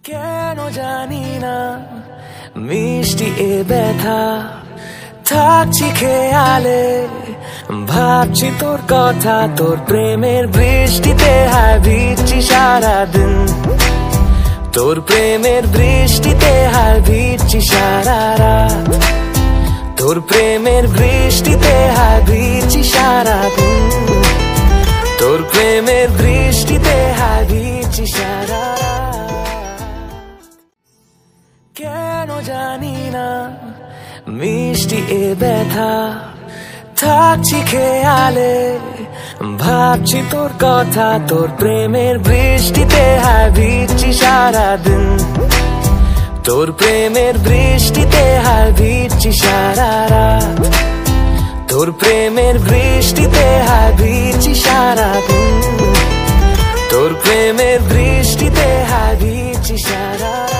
কেন জানি না মিষ্টি এ ব্যথা থাকছি খেয়ালে ভাবছি তোর কথা তোর প্রেমের বৃষ্টিতে হায় ভিজছি সারাদিন তোর প্রেমের বৃষ্টিতে হায় ভিজছি সারা রাত তোর প্রেমের বৃষ্টিতে হায় ভিজছি সারাদিন তোর প্রেমের বৃষ্টিতে হায় ভিজছি সারা রাত কেন জানি না মিষ্টি এ ব্যথা থাকছি খেয়ালে ভাবছি তোর কথা তোর প্রেমের বৃষ্টিতে হায় ভিজছি সারাদিন তোর প্রেমের বৃষ্টিতে হায় ভিজছি সারা রাত তোর প্রেমের বৃষ্টিতে হায় ভিজছি সারাদিন তোর প্রেমের বৃষ্টিতে হায় ভিজছি সারা রাত